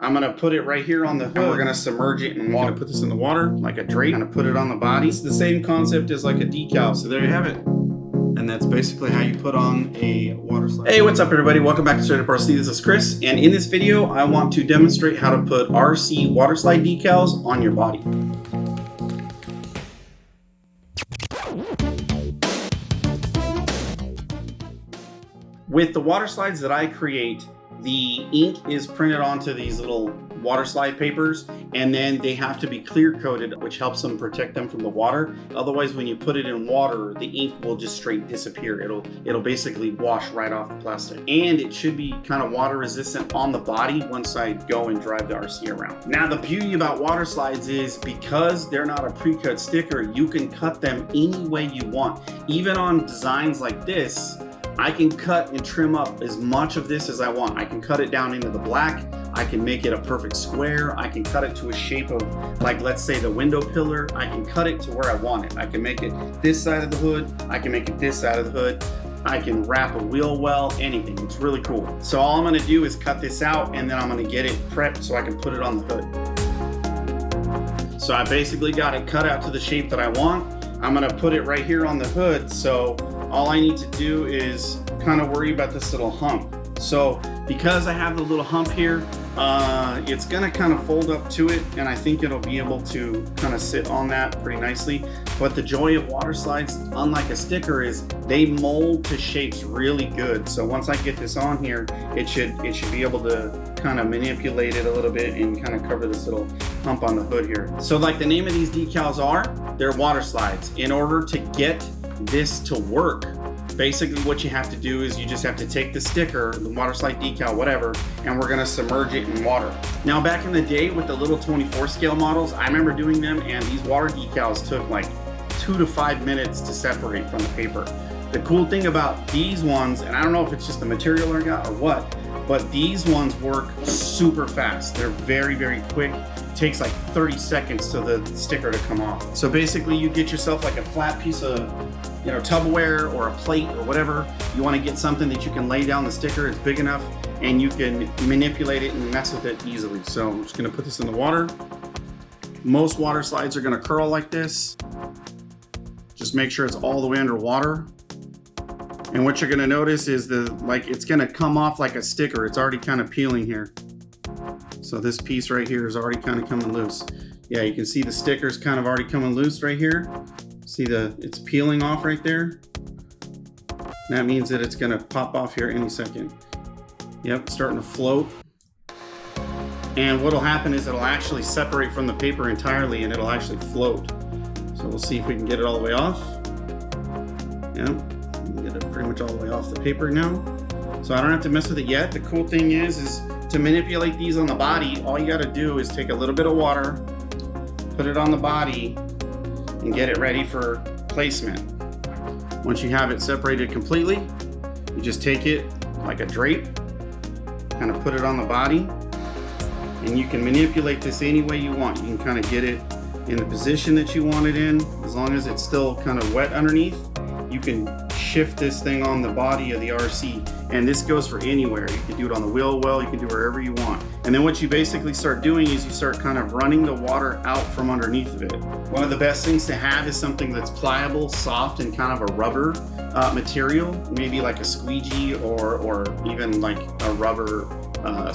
I'm gonna put it right here on the hood. We're gonna submerge it in water. Put this in the water like a drape. Gonna put it on the body. It's the same concept as like a decal. So there you have it. And that's basically how you put on a water slide. Hey, what's up everybody? Welcome back to Straight Up RC. This is Chris. And in this video, I want to demonstrate how to put RC water slide decals on your body. With the water slides that I create, the ink is printed onto these little water slide papers, and then they have to be clear coated, which helps them protect them from the water. Otherwise, when you put it in water, the ink will just straight disappear. It'll basically wash right off the plastic. And it should be kind of water resistant on the body once I go and drive the RC around. Now, the beauty about water slides is because they're not a pre-cut sticker, you can cut them any way you want. Even on designs like this, I can cut and trim up as much of this as I want. I can cut it down into the black. I can make it a perfect square. I can cut it to a shape of, like, let's say the window pillar. I can cut it to where I want it. I can make it this side of the hood. I can make it this side of the hood. I can wrap a wheel well, anything. It's really cool. So all I'm gonna do is cut this out, and then I'm gonna get it prepped so I can put it on the hood. So I basically got it cut out to the shape that I want. I'm gonna put it right here on the hood, so all I need to do is kind of worry about this little hump. So because I have the little hump here, it's gonna kind of fold up to it, and I think it'll be able to kind of sit on that pretty nicely. But the joy of water slides, unlike a sticker, is they mold to shapes really good. So once I get this on here, it should be able to kind of manipulate it a little bit and kind of cover this little hump on the hood here. So like the name of these decals are, they're water slides. In order to get this to work, basically what you have to do is you just have to take the sticker, the water slide decal, whatever, and we're gonna submerge it in water. Now back in the day with the little 24 scale models, I remember doing them, and these water decals took like 2 to 5 minutes to separate from the paper. The cool thing about these ones, and I don't know if it's just the material I got or what, but these ones work super fast. They're very, very quick. It takes like 30 seconds to the sticker to come off. So basically you get yourself like a flat piece of, you know, Tupperware or a plate or whatever. You want to get something that you can lay down the sticker. It's big enough and you can manipulate it and mess with it easily. So I'm just gonna put this in the water. Most water slides are gonna curl like this. Just make sure it's all the way underwater. And what you're gonna notice is it's gonna come off like a sticker. It's already kind of peeling here. So this piece right here is already kind of coming loose. Yeah, you can see the sticker's kind of already coming loose right here. See it's peeling off right there. That means that it's gonna pop off here any second. Yep, it's starting to float. And what'll happen is it'll actually separate from the paper entirely and it'll actually float. So we'll see if we can get it all the way off. Yep. Get it pretty much all the way off the paper now. So I don't have to mess with it yet. The cool thing is to manipulate these on the body, all you gotta do is take a little bit of water, put it on the body, and get it ready for placement. Once you have it separated completely, you just take it like a drape, kind of put it on the body, and you can manipulate this any way you want. You can kind of get it in the position that you want it in. As long as it's still kind of wet underneath, you can shift this thing on the body of the RC, and this goes for anywhere. You can do it on the wheel well, you can do it wherever you want. And then what you basically start doing is you start kind of running the water out from underneath of it. One of the best things to have is something that's pliable, soft, and kind of a rubber material, maybe like a squeegee or even like a rubber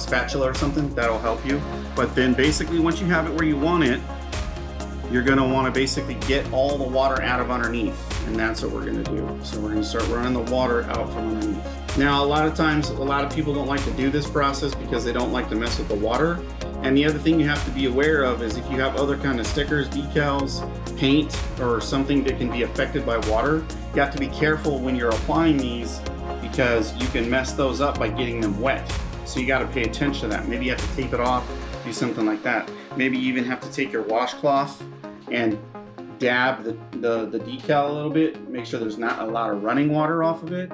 spatula or something. That'll help you. But then basically once you have it where you want it, you're gonna wanna basically get all the water out of underneath, and that's what we're gonna do. So we're gonna start running the water out from underneath. Now, a lot of times, a lot of people don't like to do this process because they don't like to mess with the water. And the other thing you have to be aware of is if you have other kind of stickers, decals, paint, or something that can be affected by water, you have to be careful when you're applying these because you can mess those up by getting them wet. So you gotta pay attention to that. Maybe you have to tape it off, do something like that. Maybe you even have to take your washcloth and dab the decal a little bit, make sure there's not a lot of running water off of it.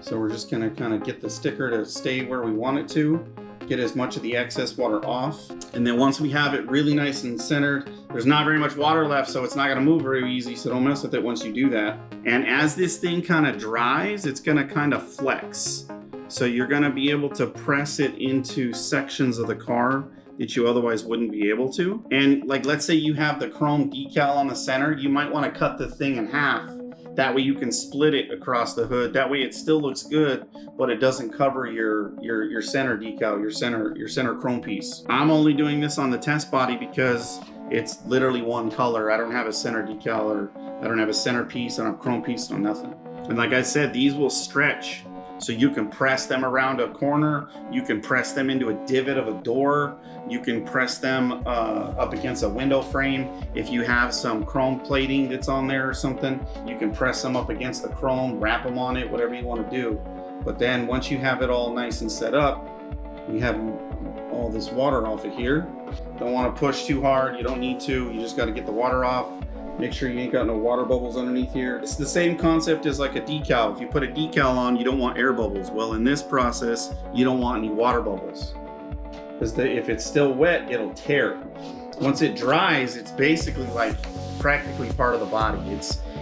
So we're just gonna kind of get the sticker to stay where we want it to, get as much of the excess water off. And then once we have it really nice and centered, there's not very much water left, so it's not gonna move very easy, so don't mess with it once you do that. And as this thing kind of dries, it's gonna kind of flex. So you're going to be able to press it into sections of the car that you otherwise wouldn't be able to. And like, let's say you have the chrome decal on the center, you might want to cut the thing in half. That way you can split it across the hood. That way it still looks good, but it doesn't cover your center decal, your center chrome piece. I'm only doing this on the test body because it's literally one color. I don't have a center decal, or I don't have a center piece, I don't have chrome piece, no nothing. And like I said, these will stretch. So you can press them around a corner, you can press them into a divot of a door, you can press them up against a window frame. If you have some chrome plating that's on there or something, you can press them up against the chrome, wrap them on it, whatever you want to do. But then once you have it all nice and set up, you have all this water off of here. Don't want to push too hard, you don't need to, you just got to get the water off. Make sure you ain't got no water bubbles underneath here. It's the same concept as like a decal. If you put a decal on, you don't want air bubbles. Well, in this process, you don't want any water bubbles. Because if it's still wet, it'll tear. Once it dries, it's basically like practically part of the body.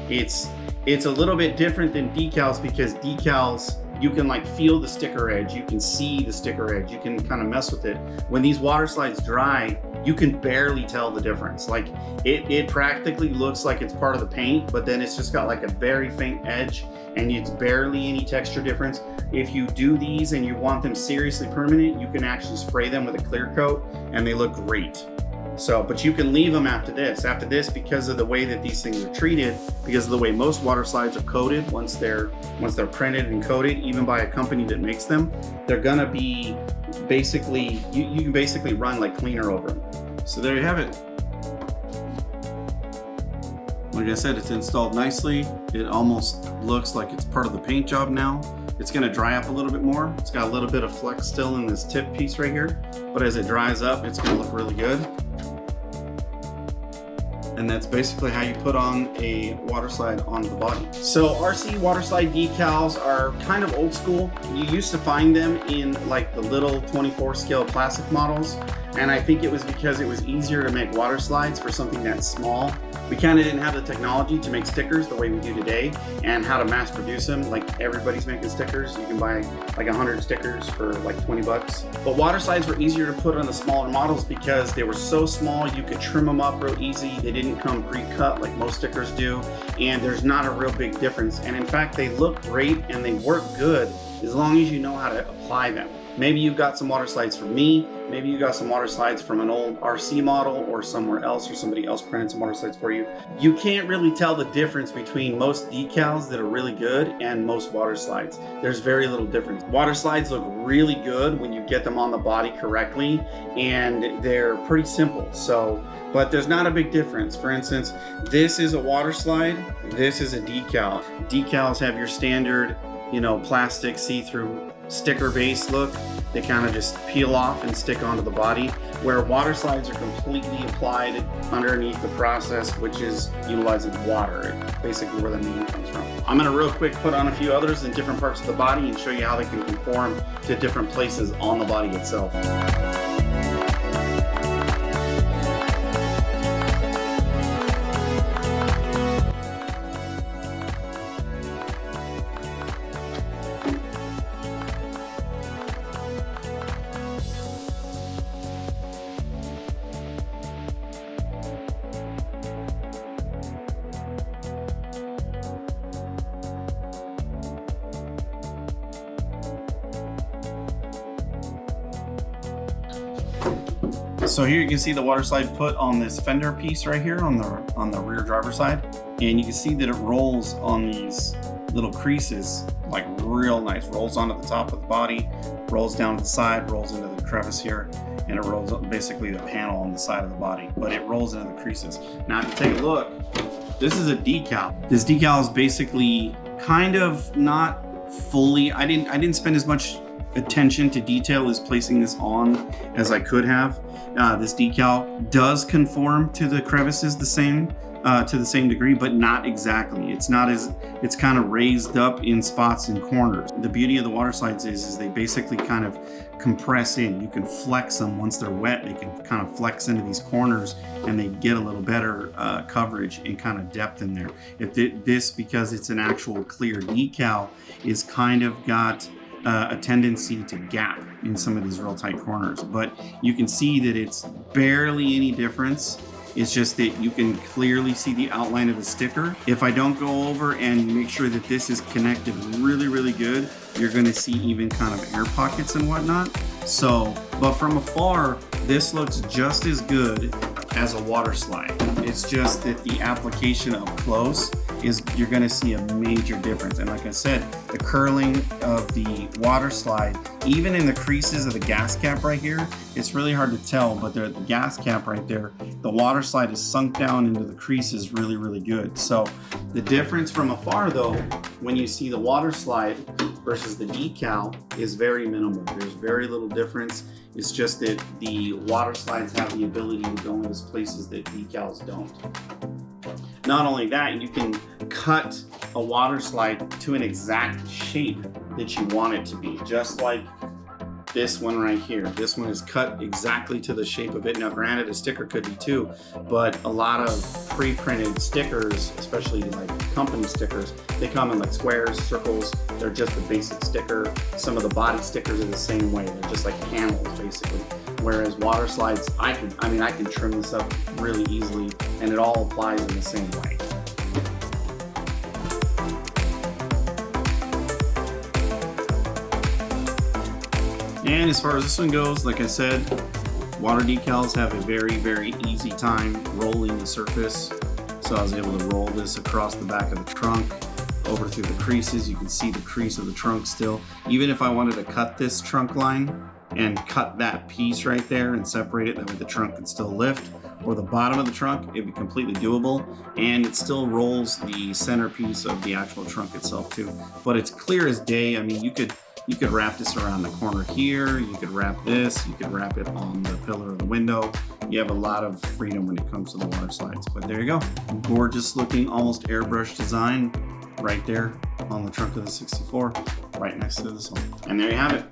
It's a little bit different than decals, because decals, you can like feel the sticker edge, you can see the sticker edge, you can kind of mess with it. When these water slides dry, you can barely tell the difference. Like it practically looks like it's part of the paint, but then it's just got like a very faint edge and it's barely any texture difference. If you do these and you want them seriously permanent, you can actually spray them with a clear coat and they look great. So, but you can leave them after this. After this, because of the way that these things are treated, because of the way most water slides are coated, once they're printed and coated, even by a company that makes them, they're gonna be basically, you can basically run like cleaner over them. So there you have it. Like I said, it's installed nicely. It almost looks like it's part of the paint job now. It's gonna dry up a little bit more. It's got a little bit of flex still in this tip piece right here, but as it dries up, it's gonna look really good. And that's basically how you put on a water slide on the body. So RC water slide decals are kind of old school. You used to find them in like the little 24 scale plastic models. And I think it was because it was easier to make water slides for something that small. We kind of didn't have the technology to make stickers the way we do today, and how to mass produce them. Like everybody's making stickers. You can buy like 100 stickers for like 20 bucks. But water slides were easier to put on the smaller models because they were so small, you could trim them up real easy. They didn't come pre-cut like most stickers do, and there's not a real big difference. And in fact, they look great and they work good as long as you know how to apply them. Maybe you've got some water slides from me, maybe you got some water slides from an old RC model or somewhere else, or somebody else printed some water slides for you. You can't really tell the difference between most decals that are really good and most water slides. There's very little difference. Water slides look really good when you get them on the body correctly, and they're pretty simple. So, but there's not a big difference. For instance, this is a water slide, this is a decal. Decals have your standard, you know, plastic see-through sticker base look. They kind of just peel off and stick onto the body, where water slides are completely applied underneath the process, which is utilizing water. It's basically where the name comes from. I'm gonna real quick put on a few others in different parts of the body and show you how they can conform to different places on the body itself. So here you can see the water slide put on this fender piece right here on the rear driver's side, and you can see that it rolls on these little creases like real nice. Rolls onto the top of the body, rolls down to the side, rolls into the crevice here, and it rolls up basically the panel on the side of the body, but it rolls into the creases. Now if you take a look, this is a decal. This decal is basically kind of not fully, I didn't spend as much attention to detail as placing this on as I could have. This decal does conform to the crevices to the same degree, but not exactly. It's kind of raised up in spots and corners. The beauty of the water slides is they basically kind of compress in. You can flex them once they're wet. They can kind of flex into these corners and they get a little better coverage and kind of depth in there. This, because it's an actual clear decal, is kind of got a tendency to gap in some of these real tight corners, but you can see that it's barely any difference. It's just that you can clearly see the outline of the sticker. If I don't go over and make sure that this is connected really good, you're gonna see even kind of air pockets and whatnot. So, but from afar, this looks just as good as a water slide. It's just that the application up close is, you're gonna see a major difference. And like I said, the curling of the water slide, even in the creases of the gas cap right here, it's really hard to tell, but the gas cap right there, the water slide is sunk down into the creases really good. So the difference from afar though, when you see the water slide versus the decal, is very minimal. There's very little difference. It's just that the water slides have the ability to go into places that decals don't. Not only that, you can cut a water slide to an exact shape that you want it to be, just like this one right here. This one is cut exactly to the shape of it. Now granted, a sticker could be too, but a lot of pre-printed stickers, especially like company stickers, they come in like squares, circles. They're just a basic sticker. Some of the body stickers are the same way. They're just like panels basically. Whereas water slides, I can trim this up really easily and it all applies in the same way. And as far as this one goes, like I said, water decals have a very easy time rolling the surface. So I was able to roll this across the back of the trunk, over through the creases. You can see the crease of the trunk still. Even if I wanted to cut this trunk line and cut that piece right there and separate it, that way the trunk could still lift, or the bottom of the trunk, it'd be completely doable. And it still rolls the centerpiece of the actual trunk itself too. But it's clear as day. I mean, you could wrap this around the corner here, you could wrap this, you could wrap it on the pillar of the window. You have a lot of freedom when it comes to the water slides. But there you go. Gorgeous looking, almost airbrush design right there on the trunk of the 64, right next to this one. And there you have it.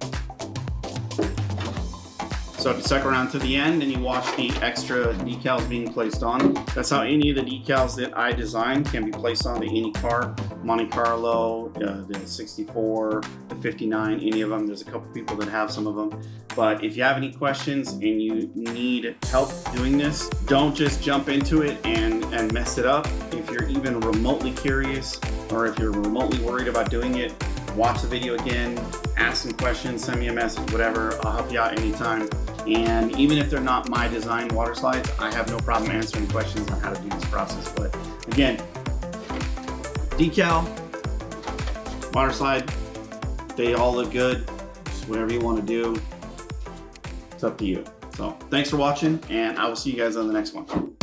So if you stuck around to the end and you watch the extra decals being placed on, that's how any of the decals that I design can be placed onto any car. Monte Carlo, the 64, the 59, any of them. There's a couple people that have some of them. But if you have any questions and you need help doing this, don't just jump into it and mess it up. If you're even remotely curious, or if you're remotely worried about doing it, watch the video again, ask some questions, send me a message, whatever. I'll help you out anytime. And even if they're not my design water slides, I have no problem answering questions on how to do this process. But again, decal, water slide, they all look good. Just whatever you want to do, it's up to you. So thanks for watching, and I will see you guys on the next one.